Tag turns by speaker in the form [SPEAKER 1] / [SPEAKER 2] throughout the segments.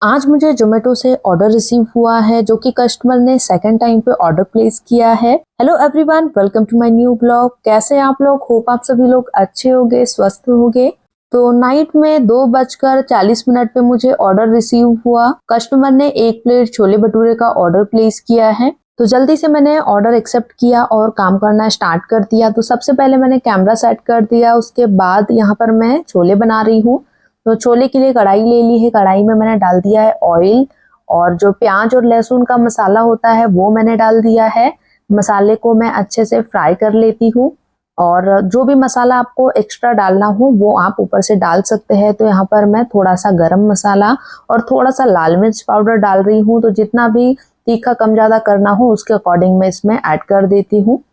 [SPEAKER 1] आज मुझे ज़ोमैटो से ऑर्डर रिसीव हुआ है जो कि कस्टमर ने सेकंड टाइम पे ऑर्डर प्लेस किया है। Hello everyone, welcome to my new blog. कैसे हैं आप लोग? होप आप सभी लोग अच्छे होंगे, स्वस्थ होंगे। तो नाइट में 2:40 पे मुझे ऑर्डर रिसीव हुआ। कस्टमर ने 1 प्लेट छोले भटूरे का ऑर्डर प्लेस किया है। तो जल्दी से मैंने ऑर्डर एक्सेप्ट किया और काम करना स्टार्ट कर दिया। तो सबसे पहले मैंने कैमरा सेट कर दिया, उसके बाद यहाँ पर मैं छोले बना रही हूँ। तो छोले के लिए कढ़ाई ले ली है। कढ़ाई में मैंने डाल दिया है ऑयल और जो प्याज और लहसुन का मसाला होता है वो मैंने डाल दिया है। मसाले को मैं अच्छे से फ्राई कर लेती हूँ और जो भी मसाला आपको एक्स्ट्रा डालना हो वो आप ऊपर से डाल सकते हैं। तो यहाँ पर मैं थोड़ा सा गरम मसाला और थोड़ा सा लाल मिर्च पाउडर डाल रही हूँ। तो जितना भी तीखा कम ज़्यादा करना हो उसके अकॉर्डिंग मैं इसमें ऐड कर देती हूँ।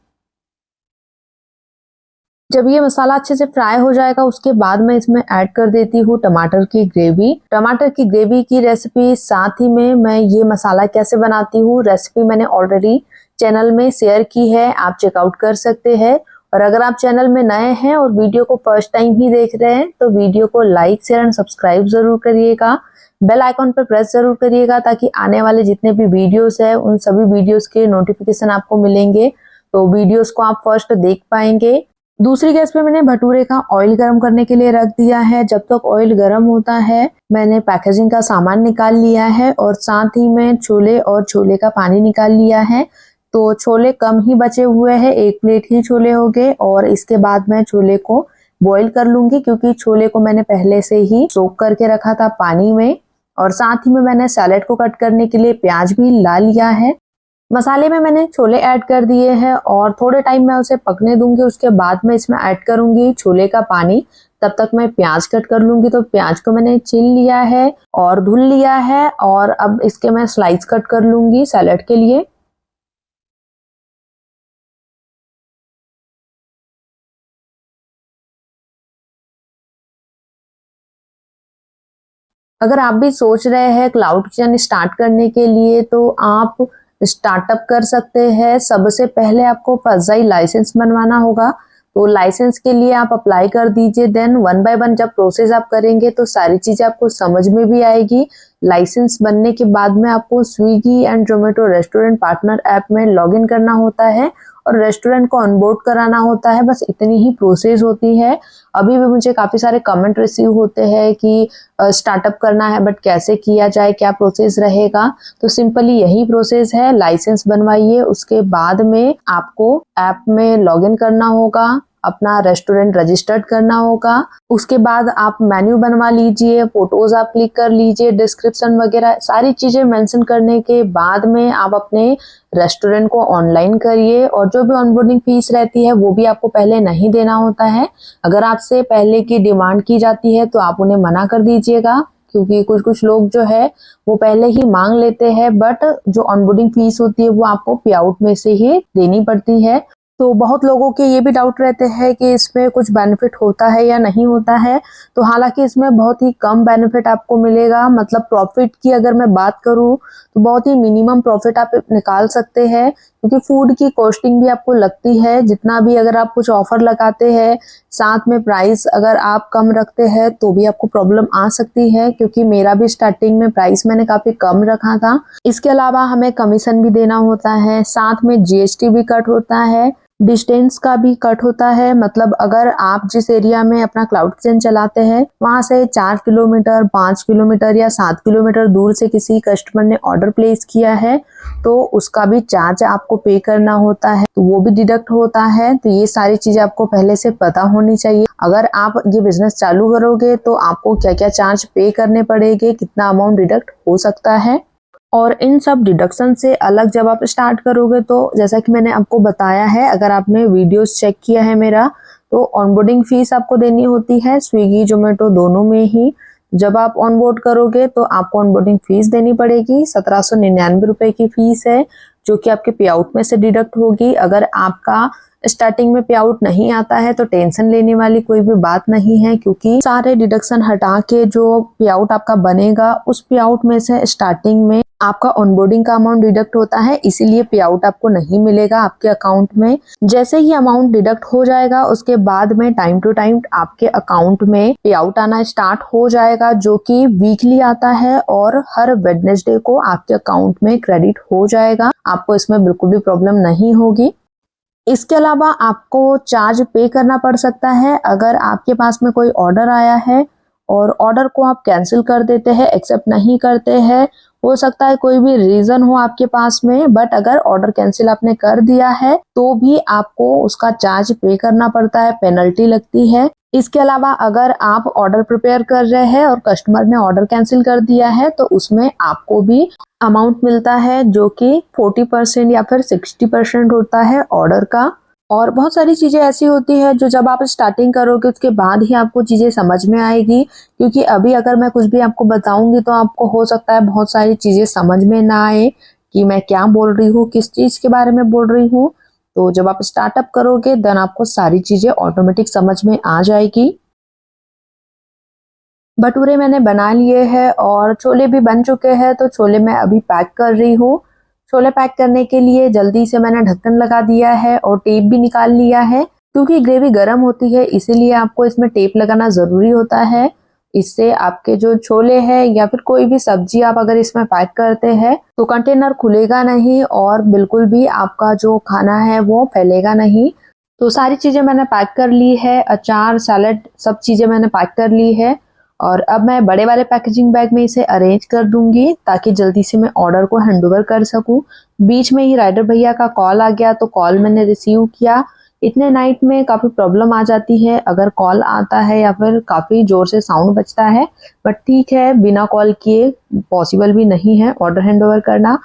[SPEAKER 1] जब ये मसाला अच्छे से फ्राई हो जाएगा उसके बाद मैं इसमें ऐड कर देती हूँ टमाटर की ग्रेवी। टमाटर की ग्रेवी की रेसिपी, साथ ही में मैं ये मसाला कैसे बनाती हूँ रेसिपी मैंने ऑलरेडी चैनल में शेयर की है, आप चेकआउट कर सकते हैं। और अगर आप चैनल में नए हैं और वीडियो को फर्स्ट टाइम ही देख रहे हैं तो वीडियो को लाइक, शेयर एंड सब्सक्राइब जरूर करिएगा। बेल आइकॉन पर प्रेस जरूर करिएगा ताकि आने वाले जितने भी वीडियोस है उन सभी वीडियोस के नोटिफिकेशन आपको मिलेंगे, तो वीडियोस को आप फर्स्ट देख पाएंगे। दूसरी गैस पे मैंने भटूरे का ऑयल गर्म करने के लिए रख दिया है। जब तक ऑयल गर्म होता है मैंने पैकेजिंग का सामान निकाल लिया है और साथ ही में छोले और छोले का पानी निकाल लिया है। तो छोले कम ही बचे हुए हैं, 1 प्लेट ही छोले हो गए और इसके बाद मैं छोले को बॉईल कर लूंगी क्योंकि छोले को मैंने पहले से ही सोक करके रखा था पानी में। और साथ ही में मैंने सैलेड को कट करने के लिए प्याज भी ला लिया है। मसाले में मैंने छोले ऐड कर दिए हैं और थोड़े टाइम मैं उसे पकने दूंगी। उसके बाद मैं इसमें ऐड करूंगी छोले का पानी। तब तक मैं प्याज कट कर लूंगी। तो प्याज को मैंने छील लिया है और धुल लिया है और अब इसके मैं स्लाइस कट कर लूंगी सैलेड के लिए। अगर आप भी सोच रहे हैं क्लाउड किचन स्टार्ट करने के लिए तो आप स्टार्टअप कर सकते हैं। सबसे पहले आपको फर्जी लाइसेंस बनवाना होगा। तो लाइसेंस के लिए आप अप्लाई कर दीजिए। देन 1 बाय 1 जब प्रोसेस आप करेंगे तो सारी चीजें आपको समझ में भी आएगी। लाइसेंस बनने के बाद में आपको Swiggy and Zomato restaurant partner app में लॉगिन करना होता है और रेस्टोरेंट को ऑनबोर्ड कराना होता है। बस इतनी ही प्रोसेस होती है। अभी भी मुझे काफी सारे कमेंट रिसीव होते हैं कि स्टार्टअप करना है बट कैसे किया जाए, क्या प्रोसेस रहेगा। तो सिंपली यही प्रोसेस है, लाइसेंस बनवाइए, उसके बाद में आपको ऐप में लॉगिन करना होगा, अपना रेस्टोरेंट रजिस्टर्ड करना होगा। उसके बाद आप मेन्यू बनवा लीजिए, फोटोज आप क्लिक कर लीजिए, डिस्क्रिप्शन वगैरह सारी चीजें मेंशन करने के बाद में आप अपने रेस्टोरेंट को ऑनलाइन करिए। और जो भी ऑनबोर्डिंग फीस रहती है वो भी आपको पहले नहीं देना होता है। अगर आपसे पहले की डिमांड की जाती है तो आप उन्हें मना कर दीजिएगा क्योंकि कुछ कुछ लोग जो है वो पहले ही मांग लेते हैं बट जो ऑनबोर्डिंग फीस होती है वो आपको पे आउट में से ही देनी पड़ती है। तो बहुत लोगों के ये भी डाउट रहते हैं कि इसमें कुछ बेनिफिट होता है या नहीं होता है। तो हालांकि इसमें बहुत ही कम बेनिफिट आपको मिलेगा। मतलब प्रॉफिट की अगर मैं बात करूं तो बहुत ही मिनिमम प्रॉफिट आप निकाल सकते हैं क्योंकि फूड की कॉस्टिंग भी आपको लगती है। जितना भी अगर आप कुछ ऑफर लगाते हैं, साथ में प्राइस अगर आप कम रखते हैं तो भी आपको प्रॉब्लम आ सकती है क्योंकि मेरा भी स्टार्टिंग में प्राइस मैंने काफी कम रखा था। इसके अलावा हमें कमीशन भी देना होता है, साथ में जीएसटी भी कट होता है, डिस्टेंस का भी कट होता है। मतलब अगर आप जिस एरिया में अपना क्लाउड किचन चलाते हैं वहां से 4 किलोमीटर, 5 किलोमीटर या 7 किलोमीटर दूर से किसी कस्टमर ने ऑर्डर प्लेस किया है तो उसका भी चार्ज आपको पे करना होता है, तो वो भी डिडक्ट होता है। तो ये सारी चीजें आपको पहले से पता होनी चाहिए। अगर आप ये बिजनेस चालू करोगे तो आपको क्या क्या चार्ज पे करने पड़ेंगे, कितना अमाउंट डिडक्ट हो सकता है। और इन सब डिडक्शन से अलग जब आप स्टार्ट करोगे तो जैसा कि मैंने आपको बताया है, अगर आपने वीडियोस चेक किया है मेरा, तो ऑनबोर्डिंग फीस आपको देनी होती है स्विगी जोमेटो दोनों में ही। जब आप ऑनबोर्ड करोगे तो आपको ऑनबोर्डिंग फीस देनी पड़ेगी। 1799 रुपए की फीस है जो कि आपके पे आउट में से डिडक्ट होगी। अगर आपका स्टार्टिंग में पे आउट नहीं आता है तो टेंशन लेने वाली कोई भी बात नहीं है, क्योंकि सारे डिडक्शन हटा के जो पे आउट आपका बनेगा उस पे आउट में से स्टार्टिंग में आपका ऑनबोर्डिंग का अमाउंट डिडक्ट होता है, इसीलिए पे आउट आपको नहीं मिलेगा आपके अकाउंट में। जैसे ही अमाउंट डिडक्ट हो जाएगा उसके बाद में टाइम टू टाइम आपके अकाउंट में पे आउट आना स्टार्ट हो जाएगा, जो कि वीकली आता है और हर वेडनेसडे को आपके अकाउंट में क्रेडिट हो जाएगा। आपको इसमें बिल्कुल भी प्रॉब्लम नहीं होगी। इसके अलावा आपको चार्ज पे करना पड़ सकता है अगर आपके पास में कोई ऑर्डर आया है और ऑर्डर को आप कैंसिल कर देते हैं, एक्सेप्ट नहीं करते हैं। हो सकता है कोई भी रीजन हो आपके पास में, बट अगर ऑर्डर कैंसिल आपने कर दिया है तो भी आपको उसका चार्ज पे करना पड़ता है, पेनल्टी लगती है। इसके अलावा अगर आप ऑर्डर प्रिपेयर कर रहे हैं और कस्टमर ने ऑर्डर कैंसिल कर दिया है तो उसमें आपको भी अमाउंट मिलता है जो कि 40% या फिर 60% होता है ऑर्डर का। और बहुत सारी चीज़ें ऐसी होती है जो जब आप स्टार्टिंग करोगे उसके बाद ही आपको चीज़ें समझ में आएगी, क्योंकि अभी अगर मैं कुछ भी आपको बताऊंगी तो आपको हो सकता है बहुत सारी चीज़ें समझ में ना आए कि मैं क्या बोल रही हूँ, किस चीज़ के बारे में बोल रही हूँ। तो जब आप स्टार्टअप करोगे देन आपको सारी चीज़ें ऑटोमेटिक समझ में आ जाएगी। भटूरे मैंने बना लिए हैं और छोले भी बन चुके हैं, तो छोले मैं अभी पैक कर रही हूँ। छोले पैक करने के लिए जल्दी से मैंने ढक्कन लगा दिया है और टेप भी निकाल लिया है, क्योंकि ग्रेवी गर्म होती है इसीलिए आपको इसमें टेप लगाना ज़रूरी होता है। इससे आपके जो छोले हैं या फिर कोई भी सब्जी आप अगर इसमें पैक करते हैं तो कंटेनर खुलेगा नहीं और बिल्कुल भी आपका जो खाना है वो फैलेगा नहीं। तो सारी चीज़ें मैंने पैक कर ली है, अचार सैलेड सब चीज़ें मैंने पैक कर ली है और अब मैं बड़े वाले पैकेजिंग बैग में इसे अरेंज कर दूंगी ताकि जल्दी से मैं ऑर्डर को हैंडओवर कर सकूं। बीच में ही राइडर भैया का कॉल आ गया तो कॉल मैंने रिसीव किया। इतने नाइट में काफ़ी प्रॉब्लम आ जाती है अगर कॉल आता है या फिर काफ़ी ज़ोर से साउंड बजता है, बट ठीक है बिना कॉल किए पॉसिबल भी नहीं है ऑर्डर हैंडओवर करना।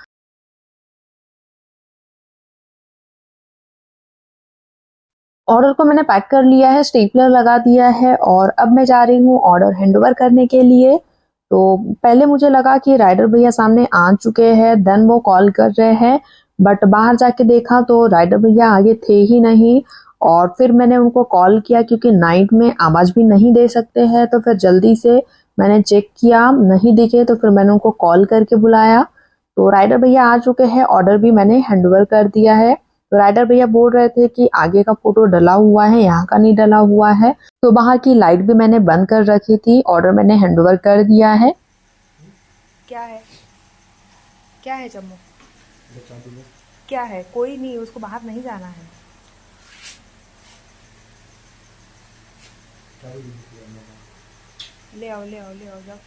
[SPEAKER 1] ऑर्डर को मैंने पैक कर लिया है, स्टेपलर लगा दिया है और अब मैं जा रही हूँ ऑर्डर हैंडओवर करने के लिए। तो पहले मुझे लगा कि राइडर भैया सामने आ चुके हैं देन वो कॉल कर रहे हैं, बट बाहर जाके देखा तो राइडर भैया आगे थे ही नहीं। और फिर मैंने उनको कॉल किया क्योंकि नाइट में आवाज़ भी नहीं दे सकते हैं, तो फिर जल्दी से मैंने चेक किया नहीं दिखे तो फिर मैंने उनको कॉल करके बुलाया। तो राइडर भैया आ चुके हैं, ऑर्डर भी मैंने हैंडओवर कर दिया है। तो राइडर भैया बोल रहे थे कि आगे का फोटो डला हुआ है, यहाँ का नहीं डला हुआ है। तो बाहर की लाइट भी मैंने बंद कर रखी थी, ऑर्डर मैंने हैंडओवर कर दिया है।
[SPEAKER 2] क्या है, क्या है जम्मू, क्या है? कोई नहीं, उसको बाहर नहीं जाना है। ले आओ ले आओ ले आओ जाओ।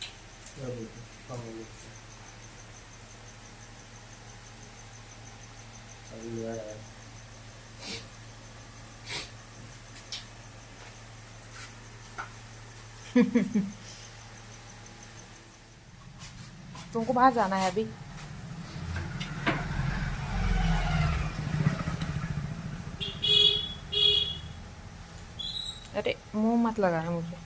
[SPEAKER 2] तुमको बाहर जाना है अभी? अरे मुंह मत लगाना मुझे।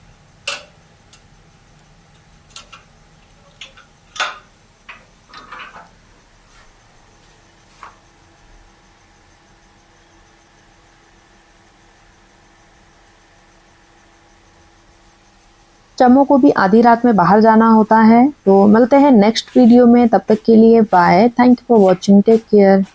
[SPEAKER 1] चमो को भी आधी रात में बाहर जाना होता है। तो मिलते हैं नेक्स्ट वीडियो में, तब तक के लिए bye. Thank you for watching, take care.